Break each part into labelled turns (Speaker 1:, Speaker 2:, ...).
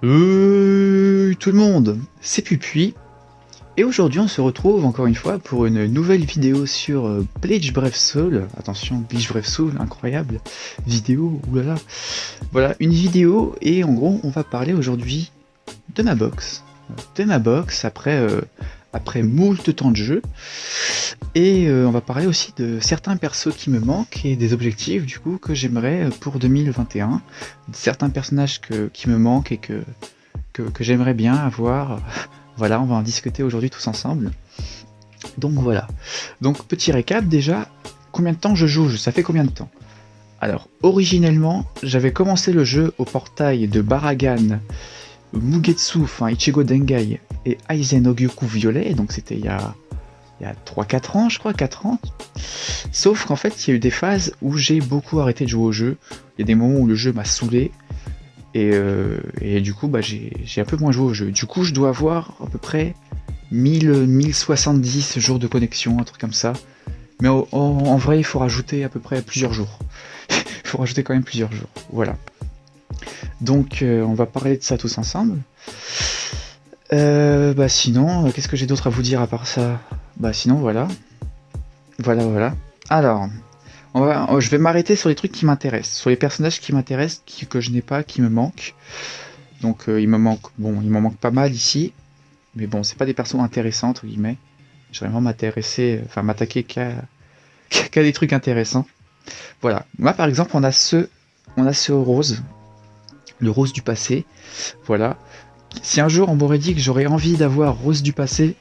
Speaker 1: Tout le monde, c'est Pupuis, et aujourd'hui on se retrouve encore une fois pour une nouvelle vidéo sur Bleach Brave Soul. Attention, Bleach Brave Soul, incroyable vidéo, oulala. Voilà, une vidéo, et en gros on va parler aujourd'hui de ma box. De ma box après moult temps de jeu, et on va parler aussi de certains persos qui me manquent et des objectifs du coup que j'aimerais pour 2021. Certains personnages qui me manquent et que j'aimerais bien avoir. Voilà, on va en discuter aujourd'hui tous ensemble. Donc voilà. Donc petit récap déjà, combien de temps je joue? Ça fait combien de temps? Alors, originellement, j'avais commencé le jeu au portail de Baragan, Mugetsu, enfin Ichigo Dengai et Aizen Ogyoku Violet, donc c'était il y a 3-4 ans, je crois, 4 ans. Sauf qu'en fait, il y a eu des phases où j'ai beaucoup arrêté de jouer au jeu. Il y a des moments où le jeu m'a saoulé, et du coup, bah, j'ai un peu moins joué au jeu. Du coup, je dois avoir à peu près 1070 jours de connexion, un truc comme ça. Mais en vrai, il faut rajouter à peu près plusieurs jours. Il faut rajouter quand même plusieurs jours. Voilà. Donc, on va parler de ça tous ensemble. Bah sinon, qu'est-ce que j'ai d'autre à vous dire à part ça? Bah sinon, voilà. Voilà, voilà. Alors, je vais m'arrêter sur les trucs qui m'intéressent, sur les personnages qui m'intéressent, que je n'ai pas, qui me manquent. Donc il m'en manque pas mal ici, mais bon, c'est pas des persos intéressants entre guillemets. Je vais vraiment m'attaquer qu'à des trucs intéressants. Voilà. Moi par exemple, on a ce rose, le rose du passé. Voilà. Si un jour on m'aurait dit que j'aurais envie d'avoir rose du passé,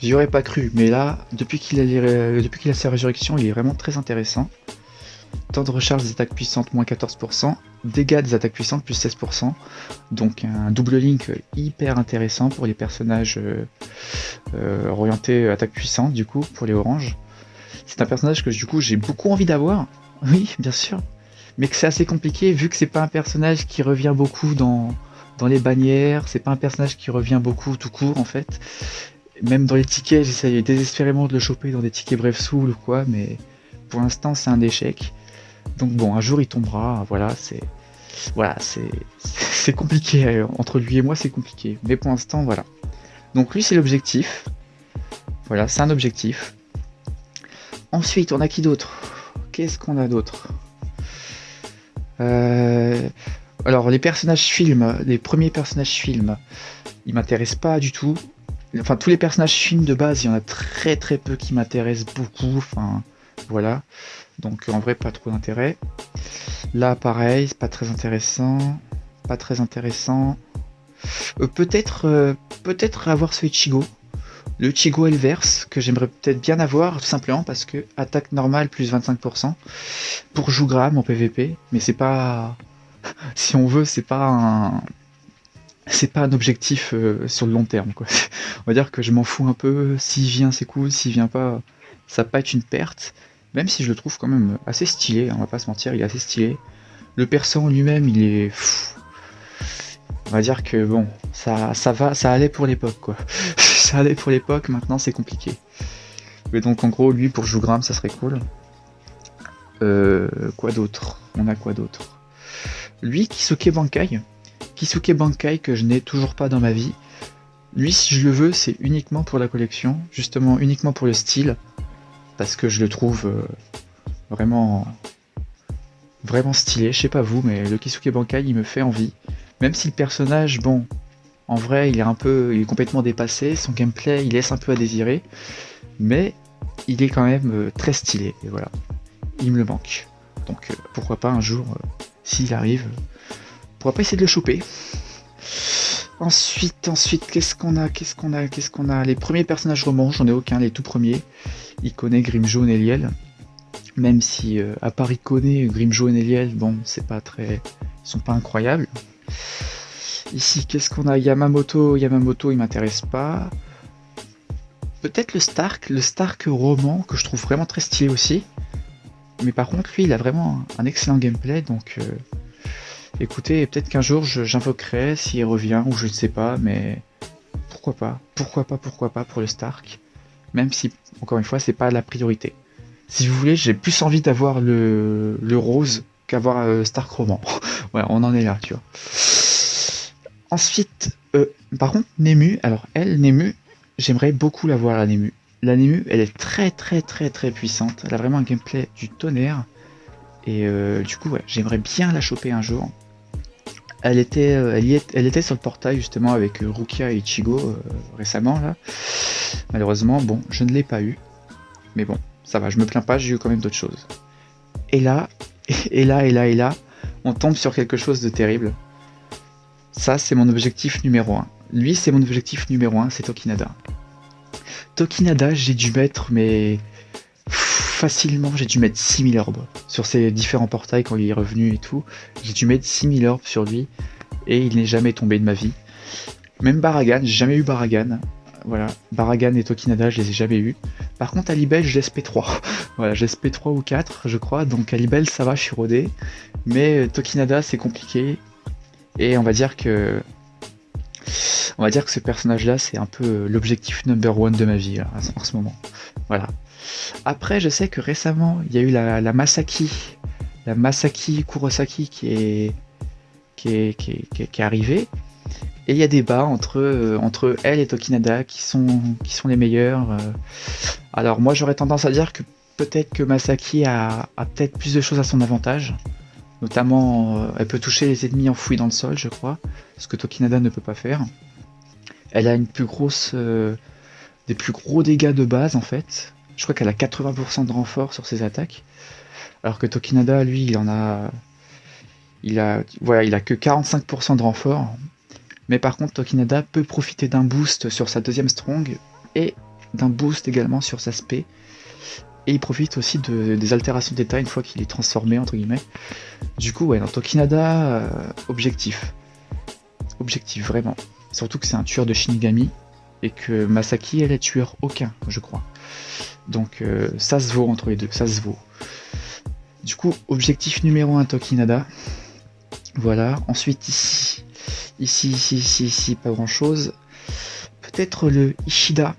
Speaker 1: j'y aurais pas cru. Mais là, depuis qu'il a sa résurrection, il est vraiment très intéressant. Temps de recharge des attaques puissantes moins 14%, dégâts des attaques puissantes plus 16%, donc un double link hyper intéressant pour les personnages orientés attaque puissante du coup, pour les oranges. C'est un personnage que du coup j'ai beaucoup envie d'avoir, oui bien sûr, mais que c'est assez compliqué vu que c'est pas un personnage qui revient beaucoup dans les bannières, c'est pas un personnage qui revient beaucoup tout court en fait. Même dans les tickets, j'essaye désespérément de le choper dans des tickets Brave Soul ou quoi, mais pour l'instant c'est un échec. Donc bon, un jour il tombera, c'est compliqué, entre lui et moi c'est compliqué, mais pour l'instant voilà. Donc lui c'est l'objectif, voilà, c'est un objectif. Ensuite on a qui d'autre? Qu'est-ce qu'on a d'autre? Euh, Alors les personnages films, les premiers personnages films, ils m'intéressent pas du tout. Enfin tous les personnages films de base, il y en a très très peu qui m'intéressent beaucoup, enfin voilà. Donc en vrai pas trop d'intérêt. Là, pareil, c'est pas très intéressant. Pas très intéressant. Peut-être avoir ce Ichigo. Le Ichigo Elverse, que j'aimerais peut-être bien avoir, tout simplement parce que attaque normale plus 25% pour Jougram en PVP. Mais c'est pas. Si on veut, c'est pas un. C'est pas un objectif sur le long terme, quoi. On va dire que je m'en fous un peu. S'il vient, c'est cool. S'il vient pas, ça va pas être une perte. Même si je le trouve quand même assez stylé, on va pas se mentir, il est assez stylé. Le perso en lui-même, il est. On va dire que bon, ça allait pour l'époque quoi. Ça allait pour l'époque, maintenant c'est compliqué. Mais donc en gros, lui pour Jougram, ça serait cool. Quoi d'autre? On a quoi d'autre? Lui, Kisuke Bankai. Kisuke Bankai que je n'ai toujours pas dans ma vie. Lui, si je le veux, c'est uniquement pour la collection, justement uniquement pour le style, parce que je le trouve vraiment vraiment stylé, je sais pas vous, mais le Kisuke Bankai il me fait envie. Même si le personnage, bon, en vrai il est complètement dépassé, son gameplay il laisse un peu à désirer, mais il est quand même très stylé, et voilà, il me le manque. Donc pourquoi pas un jour, s'il arrive, pourquoi pas essayer de le choper. Ensuite, qu'est-ce qu'on a? Les premiers personnages romans, j'en ai aucun, les tout premiers. Icone, Grimjaune et Liel. Même si, à part Icone, Grimjaune et Liel, bon, c'est pas très. Ils sont pas incroyables. Ici, qu'est-ce qu'on a? Yamamoto, il m'intéresse pas. Peut-être le Stark roman, que je trouve vraiment très stylé aussi. Mais par contre, lui, il a vraiment un excellent gameplay, donc écoutez, peut-être qu'un jour j'invoquerai s'il revient, ou je ne sais pas, mais pourquoi pas pour le Stark. Même si, encore une fois, c'est pas la priorité. Si vous voulez, j'ai plus envie d'avoir le rose qu'avoir Stark roman. Voilà, on en est là, tu vois. Ensuite, par contre, Nemu, alors elle, Nemu, j'aimerais beaucoup la voir, la Nemu. La Nemu, elle est très très très très puissante. Elle a vraiment un gameplay du tonnerre. Et du coup, ouais, j'aimerais bien la choper un jour. Elle était sur le portail justement avec Rukia et Ichigo récemment là. Malheureusement, bon, je ne l'ai pas eu. Mais bon, ça va, je me plains pas, j'ai eu quand même d'autres choses. Et là, et là, on tombe sur quelque chose de terrible. Ça, c'est mon objectif numéro un. Lui, c'est mon objectif numéro un, c'est Tokinada. Tokinada, j'ai dû mettre, mais facilement, j'ai dû mettre 6000 orbes sur ses différents portails quand il est revenu et tout. J'ai dû mettre 6000 orbes sur lui et il n'est jamais tombé de ma vie. Même Baragan, j'ai jamais eu Baragan. Voilà, Baragan et Tokinada, je les ai jamais eu. Par contre, Alibel, je laisse P3. Voilà, je laisse P3 ou 4, je crois. Donc Alibel, ça va, je suis rodé. Mais Tokinada, c'est compliqué. Et on va dire que ce personnage-là, c'est un peu l'objectif number one de ma vie là, en ce moment. Voilà. Après, je sais que récemment, il y a eu la Masaki Kurosaki qui est arrivée. Et il y a débat entre elle et Tokinada qui sont les meilleurs. Alors moi, j'aurais tendance à dire que peut-être que Masaki a peut-être plus de choses à son avantage. Notamment, elle peut toucher les ennemis enfouis dans le sol, je crois, ce que Tokinada ne peut pas faire. Elle a des plus gros dégâts de base en fait. Je crois qu'elle a 80% de renfort sur ses attaques, alors que Tokinada, lui, il a que 45% de renfort. Mais par contre, Tokinada peut profiter d'un boost sur sa deuxième strong et d'un boost également sur sa spé. Et il profite aussi des altérations d'état une fois qu'il est transformé entre guillemets. Du coup, ouais, dans Tokinada, objectif. Objectif, vraiment. Surtout que c'est un tueur de Shinigami et que Masaki, elle est tueur aucun, je crois. Donc ça se vaut entre les deux, ça se vaut. Du coup, objectif numéro 1 Tokinada. Voilà. Ensuite ici, pas grand chose. Peut-être le Ishida.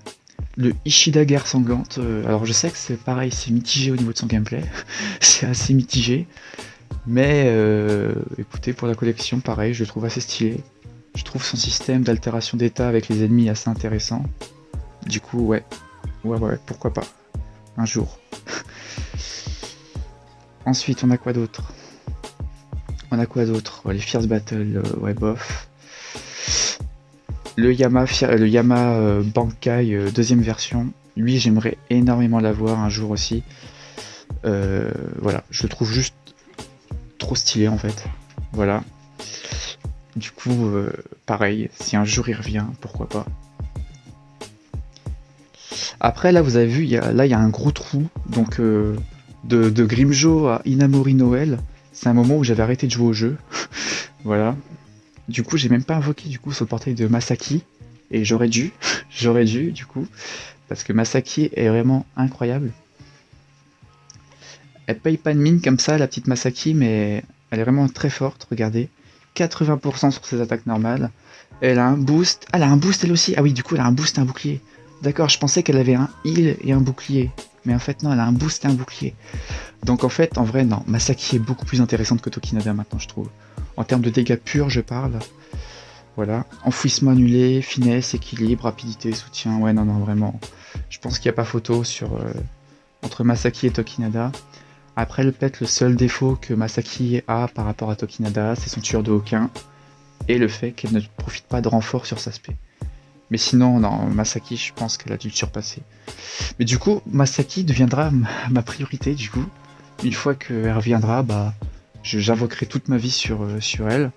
Speaker 1: Le Ishida guerre sanglante. Alors je sais que c'est pareil, c'est mitigé au niveau de son gameplay. C'est assez mitigé. Mais écoutez, pour la collection, pareil, je le trouve assez stylé. Je trouve son système d'altération d'état avec les ennemis assez intéressant. Du coup, ouais, pourquoi pas. Un jour. Ensuite, on a quoi d'autre? Les Fierce Battle, ouais, bof. Le Yama Bankai, deuxième version. Lui, j'aimerais énormément l'avoir un jour aussi. Voilà, je le trouve juste trop stylé en fait. Voilà. Du coup, pareil, si un jour il revient, pourquoi pas. Après, là, vous avez vu, il y a un gros trou. Donc, de Grimjo à Inamori Noël, c'est un moment où j'avais arrêté de jouer au jeu. Voilà. Du coup, j'ai même pas invoqué du coup sur le portail de Masaki. Et j'aurais dû, du coup. Parce que Masaki est vraiment incroyable. Elle paye pas de mine comme ça, la petite Masaki, mais elle est vraiment très forte, regardez. 80% sur ses attaques normales. Elle a un boost. Ah, elle a un boost elle aussi. Ah oui, du coup, elle a un boost et un bouclier. D'accord, je pensais qu'elle avait un heal et un bouclier. Mais en fait, non, elle a un boost et un bouclier. Donc en fait, en vrai, non. Masaki est beaucoup plus intéressante que Tokinada maintenant, je trouve. En termes de dégâts purs, je parle. Voilà. Enfouissement annulé, finesse, équilibre, rapidité, soutien. Ouais, non, vraiment. Je pense qu'il n'y a pas photo entre Masaki et Tokinada. Après, peut-être le seul défaut que Masaki a par rapport à Tokinada, c'est son tueur de Hokin et le fait qu'elle ne profite pas de renfort sur sa spé. Mais sinon, non, Masaki, je pense qu'elle a dû le surpasser. Mais du coup, Masaki deviendra ma priorité, du coup. Une fois qu'elle reviendra, bah, j'invoquerai toute ma vie sur elle.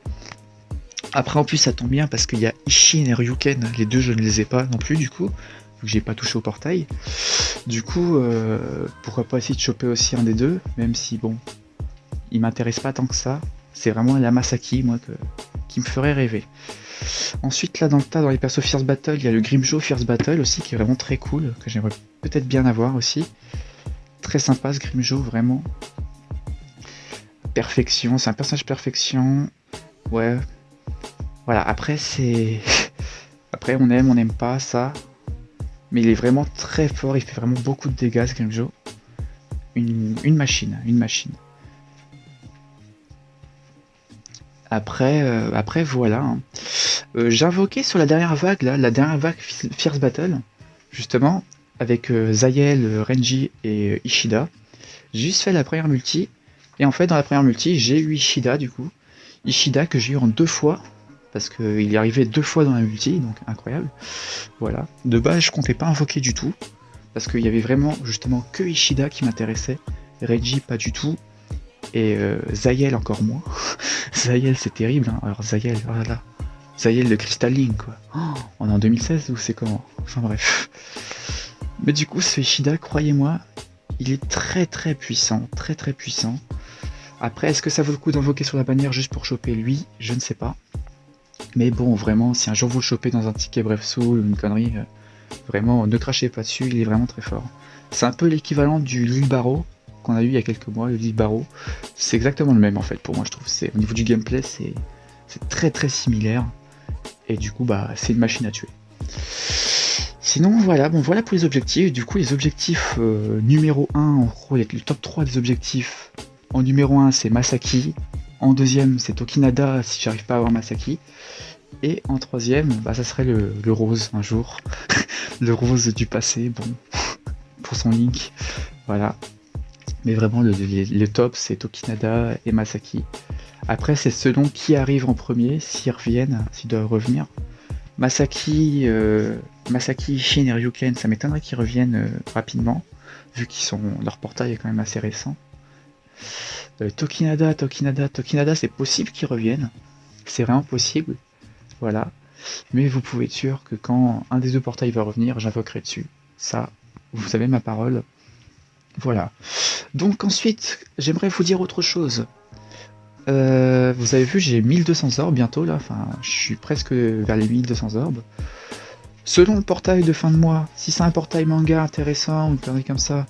Speaker 1: Après, en plus, ça tombe bien parce qu'il y a Ishin et Ryuken. Les deux, je ne les ai pas non plus, du coup. Vu que j'ai pas touché au portail. Du coup, pourquoi pas essayer de choper aussi un des deux, même si, bon, il m'intéresse pas tant que ça. C'est vraiment la Masaki, moi, qui me ferait rêver. Ensuite, là, dans le tas, dans les persos Fierce Battle, il y a le Grimjo Fierce Battle aussi, qui est vraiment très cool, que j'aimerais peut-être bien avoir aussi. Très sympa, ce Grimjo, vraiment. Perfection, c'est un personnage perfection. Ouais. Voilà, après, c'est... Après, on n'aime pas, ça. Mais il est vraiment très fort, il fait vraiment beaucoup de dégâts, ce Grimjo. Une machine. Après voilà. Hein. J'ai invoqué sur la dernière vague, là, la dernière vague Fierce Battle, justement, avec Zayel, Renji et Ishida. J'ai juste fait la première multi, et en fait, dans la première multi, j'ai eu Ishida, du coup. Ishida que j'ai eu en 2 fois, parce qu'il est arrivé 2 fois dans la multi, donc incroyable. Voilà. De base, je comptais pas invoquer du tout, parce qu'il y avait vraiment, justement, que Ishida qui m'intéressait. Renji, pas du tout. Et Zayel encore moins. Zayel c'est terrible, hein. Alors Zayel, voilà. Zayel le Crystal Link quoi. Oh, on est en 2016 ou c'est comment? Enfin bref. Mais du coup ce Ishida, croyez-moi, il est très puissant, très puissant. Après, est-ce que ça vaut le coup d'invoquer sur la bannière juste pour choper lui? Je ne sais pas. Mais bon, vraiment, si un jour vous le chopez dans un ticket Bref Soul ou une connerie, vraiment, ne crachez pas dessus, il est vraiment très fort. C'est un peu l'équivalent du Lil Barrow qu'on a eu il y a quelques mois, le Lil Barrow. C'est exactement le même en fait, pour moi je trouve. Au niveau du gameplay, c'est très similaire. Et du coup, bah, c'est une machine à tuer. Sinon, voilà, bon, voilà pour les objectifs. Du coup, les objectifs numéro 1, en gros, le top 3 des objectifs. En numéro 1, c'est Masaki. En deuxième, c'est Tokinada, si j'arrive pas à avoir Masaki. Et en troisième, bah, ça serait le rose, un jour. Le rose du passé, bon, pour son link. Voilà. Mais vraiment, le top, c'est Tokinada et Masaki. Après, c'est selon qui arrive en premier, s'ils reviennent, s'ils doivent revenir. Masaki, Shin et Ryuken, ça m'étonnerait qu'ils reviennent rapidement, vu leur portail est quand même assez récent. Tokinada, c'est possible qu'ils reviennent. C'est vraiment possible. Voilà. Mais vous pouvez être sûr que quand un des deux portails va revenir, j'invoquerai dessus. Ça, vous avez ma parole. Voilà. Donc ensuite, j'aimerais vous dire autre chose. Vous avez vu, j'ai 1200 orbes bientôt là, enfin je suis presque vers les 1200 orbes. Selon le portail de fin de mois, si c'est un portail manga intéressant ou une connerie comme ça,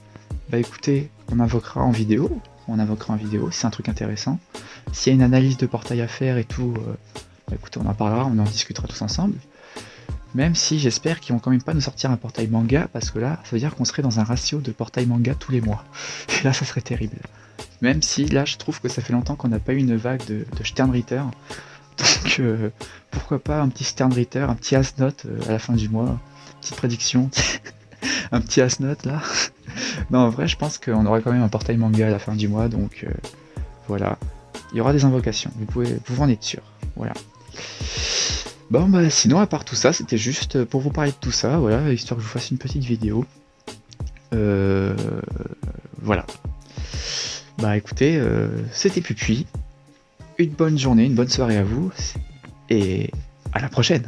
Speaker 1: bah écoutez, on invoquera en vidéo, si c'est un truc intéressant. S'il y a une analyse de portail à faire et tout, bah écoutez, on en parlera, on en discutera tous ensemble. Même si j'espère qu'ils vont quand même pas nous sortir un portail manga, parce que là, ça veut dire qu'on serait dans un ratio de portail manga tous les mois. Et là, ça serait terrible. Même si là je trouve que ça fait longtemps qu'on n'a pas eu une vague de Sternritter. Donc pourquoi pas un petit Sternritter, un petit Asnote à la fin du mois. Petite prédiction. Un petit Asnote là. Non en vrai je pense qu'on aura quand même un portail manga à la fin du mois. Donc voilà. Il y aura des invocations. Vous en êtes sûr. Voilà. Bon bah sinon à part tout ça, c'était juste pour vous parler de tout ça. Voilà, histoire que je vous fasse une petite vidéo. Voilà. Bah écoutez, c'était Pupuis. Une bonne journée, une bonne soirée à vous, et à la prochaine!